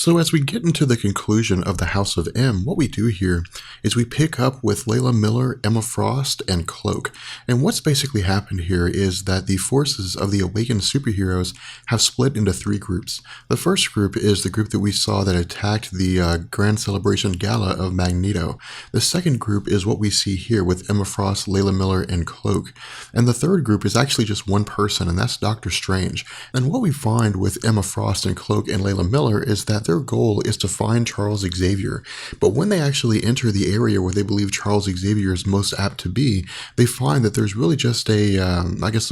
So as we get into the conclusion of the House of M, what we do here is we pick up with Layla Miller, Emma Frost, and Cloak. And what's basically happened here is that the forces of the awakened superheroes have split into three groups. The first group is the group that we saw that attacked the Grand Celebration Gala of Magneto. The second group is what we see here with Emma Frost, Layla Miller, and Cloak. And the third group is actually just one person, and that's Doctor Strange. And what we find with Emma Frost and Cloak and Layla Miller is that their goal is to find Charles Xavier. But when they actually enter the area where they believe Charles Xavier is most apt to be, they find that there's really just a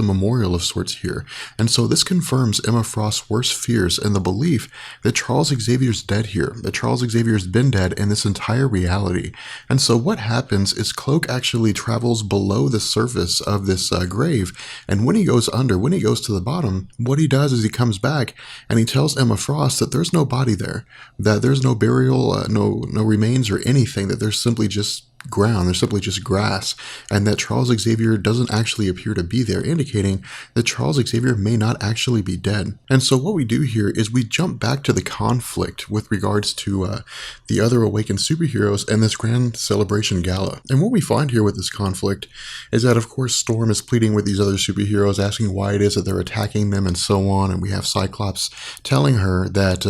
memorial of sorts here. And so this confirms Emma Frost's worst fears and the belief that Charles Xavier's dead here, that Charles Xavier's been dead in this entire reality. And so what happens is Cloak actually travels below the surface of this grave, and when he goes under, when he goes to the bottom, what he does is he comes back and he tells Emma Frost that there's no body there, that there's no burial, no remains or anything, that there's simply just ground, there's simply just grass, and that Charles Xavier doesn't actually appear to be there, indicating that Charles Xavier may not actually be dead. And so what we do here is we jump back to the conflict with regards to the other awakened superheroes and this Grand Celebration Gala. And what we find here with this conflict is that, of course, Storm is pleading with these other superheroes, asking why it is that they're attacking them and so on, and we have Cyclops telling her that,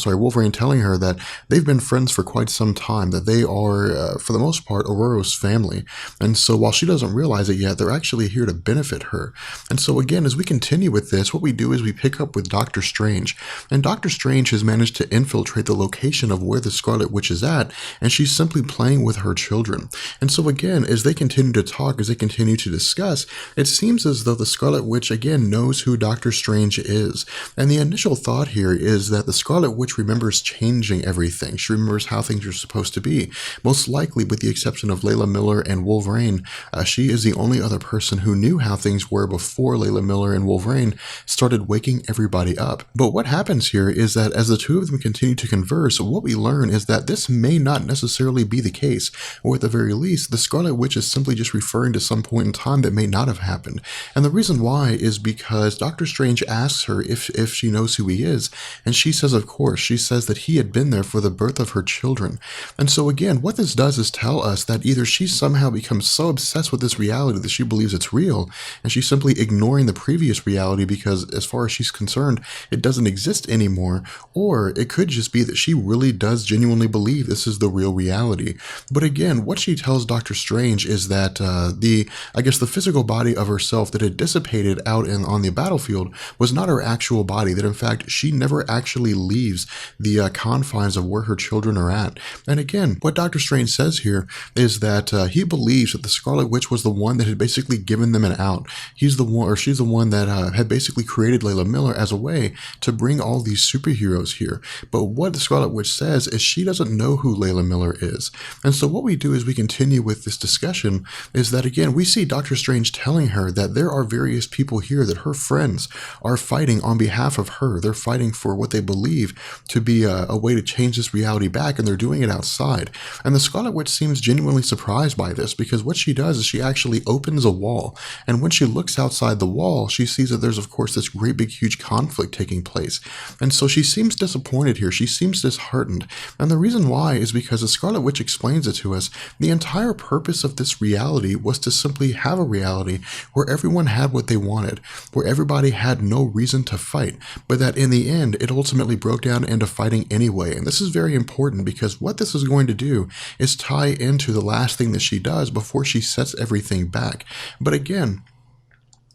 Wolverine telling her that they've been friends for quite some time, that they are, for the most part, Aurora's family. And so while she doesn't realize it yet, they're actually here to benefit her. And so again, as we continue with this, what we do is we pick up with Doctor Strange. And Doctor Strange has managed to infiltrate the location of where the Scarlet Witch is at, and she's simply playing with her children. And so again, as they continue to talk, as they continue to discuss, it seems as though the Scarlet Witch again knows who Doctor Strange is. And the initial thought here is that the Scarlet Witch remembers changing everything. She remembers how things are supposed to be. Most likely, with the exception of Layla Miller and Wolverine, she is the only other person who knew how things were before Layla Miller and Wolverine started waking everybody up. But what happens here is that as the two of them continue to converse, what we learn is that this may not necessarily be the case, or at the very least, the Scarlet Witch is simply just referring to some point in time that may not have happened. And the reason why is because Doctor Strange asks her if she knows who he is, and she says of course. She says that he had been there for the birth of her children. And so again, what this does is tell us that either she somehow becomes so obsessed with this reality that she believes it's real, and she's simply ignoring the previous reality because, as far as she's concerned, it doesn't exist anymore, or it could just be that she really does genuinely believe this is the real reality. But again, what she tells Doctor Strange is that the physical body of herself that had dissipated out on the battlefield was not her actual body, that in fact she never actually leaves the confines of where her children are at. And again, what Doctor Strange says here is that he believes that the Scarlet Witch was the one that had basically given them an out. He's the one, or she's the one that had basically created Layla Miller as a way to bring all these superheroes here. But what the Scarlet Witch says is she doesn't know who Layla Miller is. And so what we do is we continue with this discussion is that again, we see Doctor Strange telling her that there are various people here that her friends are fighting on behalf of her. They're fighting for what they believe to be a way to change this reality back, and they're doing it outside. And the Scarlet Witch seems genuinely surprised by this, because what she does is she actually opens a wall, and when she looks outside the wall, she sees that there's of course this great big huge conflict taking place. And so she seems disappointed here, she seems disheartened, and the reason why is because the Scarlet Witch explains it to us. The entire purpose of this reality was to simply have a reality where everyone had what they wanted, where everybody had no reason to fight, but that in the end it ultimately broke down into fighting anyway. And this is very important because what this is going to do is tie into the last thing that she does before she sets everything back. But again,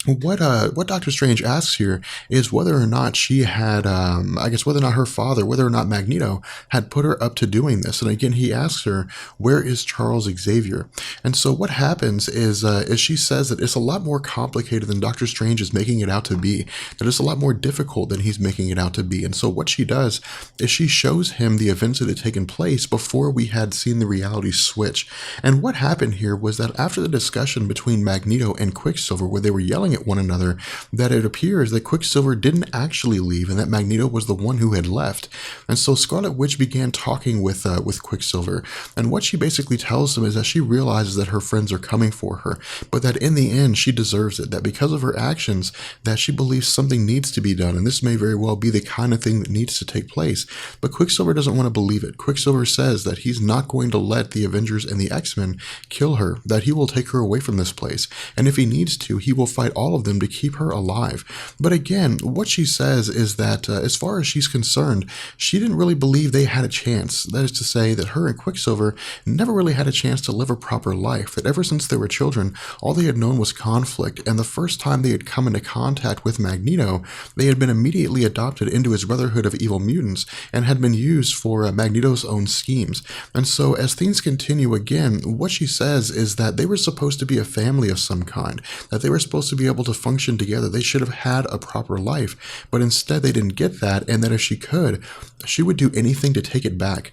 what Doctor Strange asks here is whether or not she had, whether or not her father, whether or not Magneto had put her up to doing this. And again, he asks her, where is Charles Xavier? And so what happens is she says that it's a lot more complicated than Doctor Strange is making it out to be, that it's a lot more difficult than he's making it out to be. And so what she does is she shows him the events that had taken place before we had seen the reality switch. And what happened here was that after the discussion between Magneto and Quicksilver, where they were yelling at one another that it appears that Quicksilver didn't actually leave and that Magneto was the one who had left. And so Scarlet Witch began talking with Quicksilver, and what she basically tells him is that she realizes that her friends are coming for her, but that in the end she deserves it, that because of her actions that she believes something needs to be done, and this may very well be the kind of thing that needs to take place. But Quicksilver doesn't want to believe it. Quicksilver says that he's not going to let the Avengers and the X-Men kill her, that he will take her away from this place, and if he needs to, he will fight all of them to keep her alive. But again, what she says is that as far as she's concerned, she didn't really believe they had a chance. That is to say that her and Quicksilver never really had a chance to live a proper life, that ever since they were children, all they had known was conflict, and the first time they had come into contact with Magneto, they had been immediately adopted into his Brotherhood of Evil Mutants and had been used for Magneto's own schemes. And so as things continue again, what she says is that they were supposed to be a family of some kind, that they were supposed to be able to function together. They should have had a proper life, but instead they didn't get that, and that if she could, she would do anything to take it back.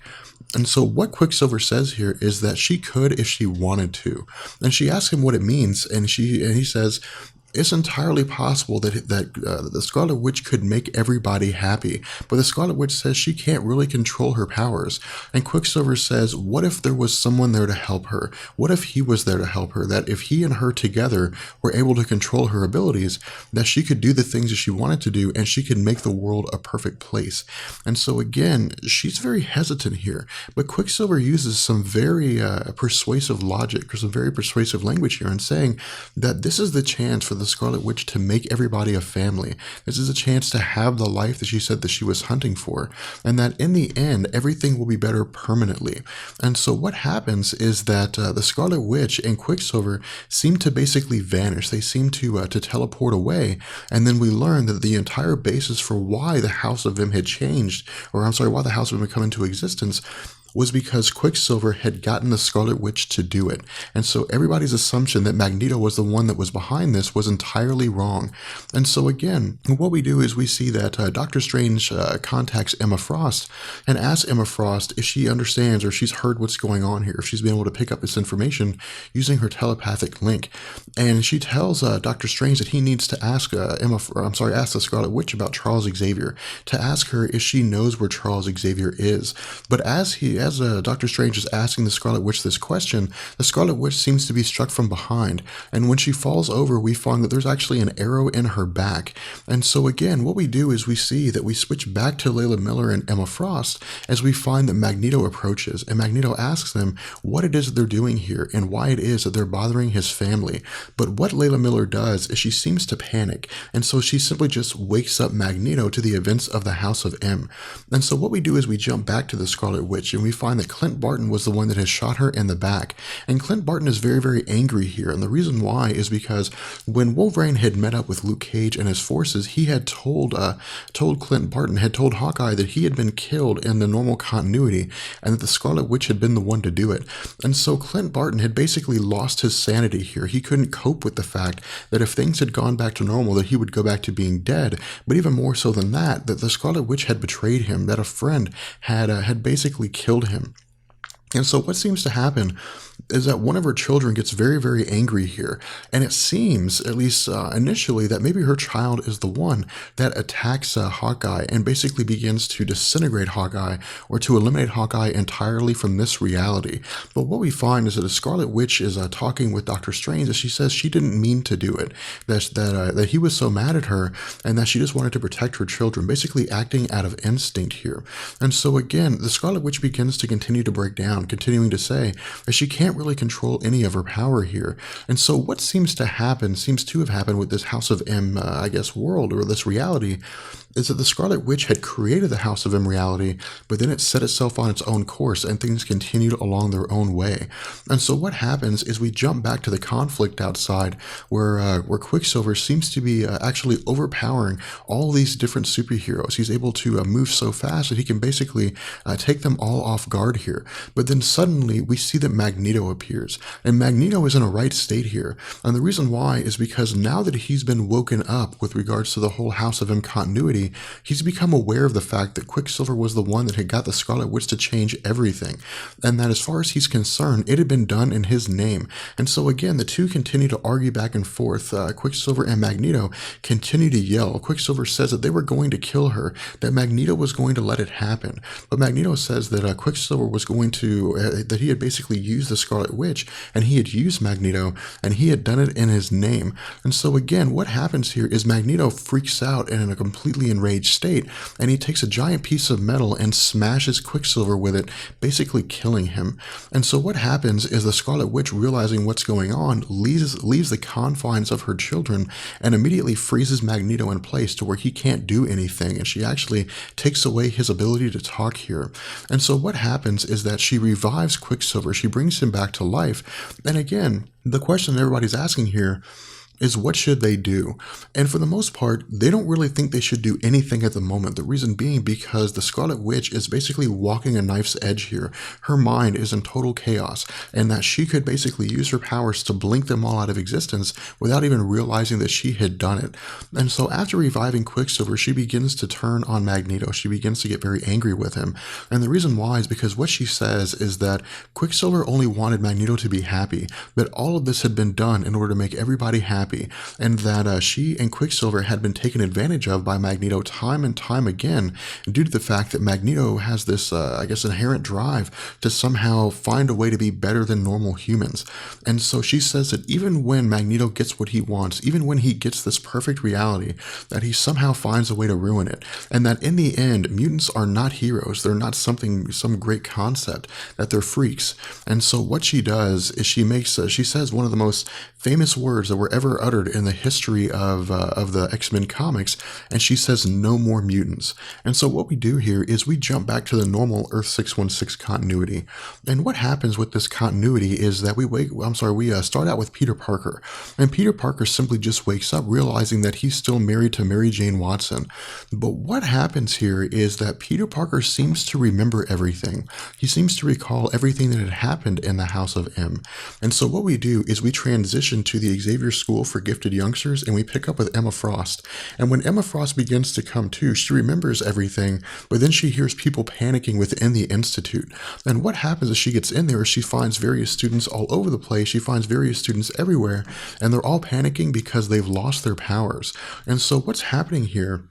And so what Quicksilver says here is that she could if she wanted to. And she asks him what it means, and he says, it's entirely possible that the Scarlet Witch could make everybody happy, but the Scarlet Witch says she can't really control her powers. And Quicksilver says, what if there was someone there to help her? What if he was there to help her? That if he and her together were able to control her abilities, that she could do the things that she wanted to do, and she could make the world a perfect place. And so again, she's very hesitant here, but Quicksilver uses some very persuasive logic, or some very persuasive language here, in saying that this is the chance for the Scarlet Witch to make everybody a family. This is a chance to have the life that she said that she was hunting for, and that in the end, everything will be better permanently. And so what happens is that the Scarlet Witch and Quicksilver seem to basically vanish. They seem to teleport away, and then we learn that the entire basis for why the House of M had changed, or I'm sorry, why the House of M had come into existence, was because Quicksilver had gotten the Scarlet Witch to do it. And so everybody's assumption that Magneto was the one that was behind this was entirely wrong. And so again, what we do is we see that Doctor Strange contacts Emma Frost and asks Emma Frost if she understands or she's heard what's going on here, if she's been able to pick up this information using her telepathic link. And she tells Doctor Strange that he needs to ask ask the Scarlet Witch about Charles Xavier, to ask her if she knows where Charles Xavier is. But as Doctor Strange is asking the Scarlet Witch this question, the Scarlet Witch seems to be struck from behind, and when she falls over, we find that there's actually an arrow in her back. And so again, what we do is we see that we switch back to Layla Miller and Emma Frost as we find that Magneto approaches, and Magneto asks them what it is that they're doing here and why it is that they're bothering his family. But what Layla Miller does is she seems to panic, and so she simply just wakes up Magneto to the events of the House of M. And so what we do is we jump back to the Scarlet Witch, and we find that Clint Barton was the one that has shot her in the back. And Clint Barton is very, very angry here. And the reason why is because when Wolverine had met up with Luke Cage and his forces, he had told Clint Barton, had told Hawkeye that he had been killed in the normal continuity and that the Scarlet Witch had been the one to do it. And so Clint Barton had basically lost his sanity here. He couldn't cope with the fact that if things had gone back to normal, that he would go back to being dead. But even more so than that, that the Scarlet Witch had betrayed him, that a friend had basically killed him. And so what seems to happen is that one of her children gets very, very angry here. And it seems, at least initially, that maybe her child is the one that attacks Hawkeye and basically begins to disintegrate Hawkeye or to eliminate Hawkeye entirely from this reality. But what we find is that the Scarlet Witch is talking with Doctor Strange, and she says she didn't mean to do it, that he was so mad at her and that she just wanted to protect her children, basically acting out of instinct here. And so again, the Scarlet Witch begins to continue to break down, continuing to say that she can't really control any of her power here. And so what seems to have happened with this House of M, world, or this reality, is that the Scarlet Witch had created the House of M reality, but then it set itself on its own course and things continued along their own way. And so what happens is we jump back to the conflict outside where Quicksilver seems to be actually overpowering all these different superheroes. He's able to move so fast that he can basically take them all off guard here. But then suddenly we see that Magneto appears, and Magneto is in a right state here. And the reason why is because now that he's been woken up with regards to the whole House of M continuity, basically, he's become aware of the fact that Quicksilver was the one that had got the Scarlet Witch to change everything, and that as far as he's concerned, it had been done in his name. And so again, the two continue to argue back and forth. Quicksilver and Magneto continue to yell. Quicksilver says that they were going to kill her, that Magneto was going to let it happen. But Magneto says that Quicksilver was going to, that he had basically used the Scarlet Witch, and he had used Magneto, and he had done it in his name. And so again, what happens here is Magneto freaks out and in a completely enraged state, and he takes a giant piece of metal and smashes Quicksilver with it, basically killing him. And so what happens is the Scarlet Witch, realizing what's going on, leaves the confines of her children and immediately freezes Magneto in place to where he can't do anything, and she actually takes away his ability to talk here. And so what happens is that she revives Quicksilver, she brings him back to life, and again, the question everybody's asking here is what should they do? And for the most part, they don't really think they should do anything at the moment. The reason being because the Scarlet Witch is basically walking a knife's edge here. Her mind is in total chaos, and that she could basically use her powers to blink them all out of existence without even realizing that she had done it. And so after reviving Quicksilver, she begins to turn on Magneto. She begins to get very angry with him. And the reason why is because what she says is that Quicksilver only wanted Magneto to be happy, but all of this had been done in order to make everybody happy, and that she and Quicksilver had been taken advantage of by Magneto time and time again due to the fact that Magneto has this, I guess, inherent drive to somehow find a way to be better than normal humans. And so she says that even when Magneto gets what he wants, even when he gets this perfect reality, that he somehow finds a way to ruin it, and that in the end, mutants are not heroes. They're not some great concept, that they're freaks. And so what she does is she says one of the most famous words that were ever uttered in the history of the X-Men comics, and she says, "No more mutants." And so what we do here is we jump back to the normal Earth 616 continuity. And what happens with this continuity is that we start out with Peter Parker, and Peter Parker simply just wakes up realizing that he's still married to Mary Jane Watson. But what happens here is that Peter Parker seems to remember everything. He seems to recall everything that had happened in the House of M. And so what we do is we transition to the Xavier School for Gifted Youngsters, and we pick up with Emma Frost. And when Emma Frost begins to come to, she remembers everything, but then she hears people panicking within the Institute. And what happens as she gets in there is she finds various students all over the place, she finds various students everywhere, and they're all panicking because they've lost their powers. And so what's happening here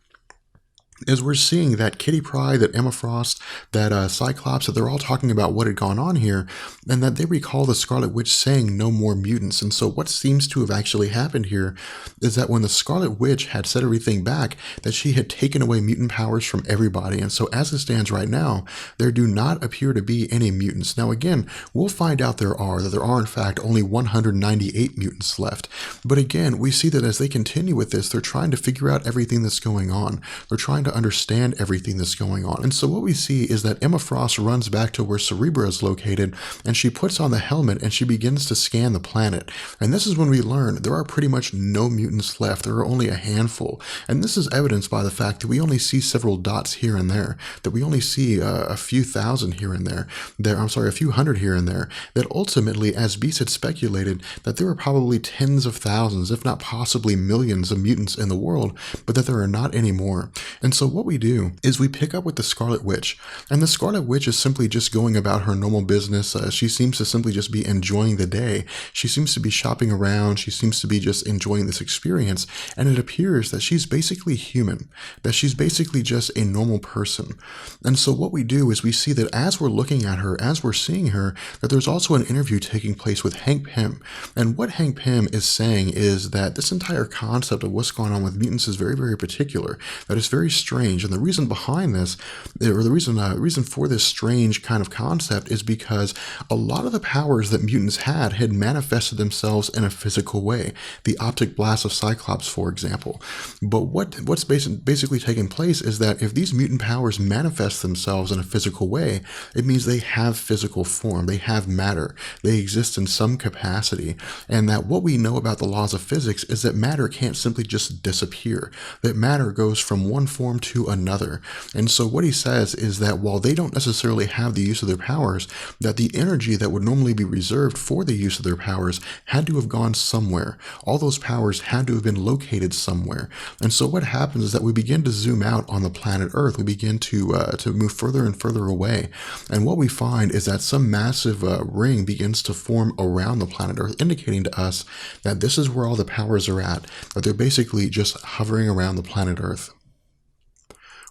is we're seeing that Kitty Pryde, that Emma Frost, that Cyclops, that they're all talking about what had gone on here, and that they recall the Scarlet Witch saying no more mutants. And so what seems to have actually happened here is that when the Scarlet Witch had set everything back, that she had taken away mutant powers from everybody. And so as it stands right now, there do not appear to be any mutants. Now again, we'll find out there are in fact only 198 mutants left. But again, we see that as they continue with this, they're trying to figure out everything that's going on. They're trying to understand everything that's going on. And so what we see is that Emma Frost runs back to where Cerebra is located, and she puts on the helmet and she begins to scan the planet. And this is when we learn there are pretty much no mutants left. There are only a handful. And this is evidenced by the fact that we only see several dots here and there, that we only see a few thousand here and there, a few hundred here and there, that ultimately, as Beast had speculated, that there are probably tens of thousands, if not possibly millions of mutants in the world, but that there are not anymore. And so what we do is we pick up with the Scarlet Witch, and the Scarlet Witch is simply just going about her normal business. She seems to simply just be enjoying the day. She seems to be shopping around. She seems to be just enjoying this experience, and it appears that she's basically human, that she's basically just a normal person. And so what we do is we see that as we're looking at her, as we're seeing her, that there's also an interview taking place with Hank Pym. And what Hank Pym is saying is that this entire concept of what's going on with mutants is very, very particular, that it's very strange. And the reason behind this, or the reason for this strange kind of concept, is because a lot of the powers that mutants had manifested themselves in a physical way. The optic blast of Cyclops, for example. But what's basically taking place is that if these mutant powers manifest themselves in a physical way, it means they have physical form, they have matter, they exist in some capacity, and that what we know about the laws of physics is that matter can't simply just disappear, that matter goes from one form form to another. And so what he says is that while they don't necessarily have the use of their powers, that the energy that would normally be reserved for the use of their powers had to have gone somewhere. All those powers had to have been located somewhere. And so what happens is that we begin to zoom out on the planet Earth. We begin to move further and further away. And what we find is that some massive ring begins to form around the planet Earth, indicating to us that this is where all the powers are at, that they're basically just hovering around the planet Earth.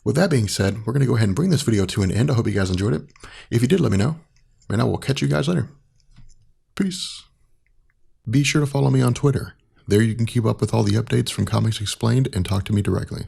With that being said, we're going to go ahead and bring this video to an end. I hope you guys enjoyed it. If you did, let me know, and I will catch you guys later. Peace. Be sure to follow me on Twitter. There you can keep up with all the updates from Comics Explained and talk to me directly.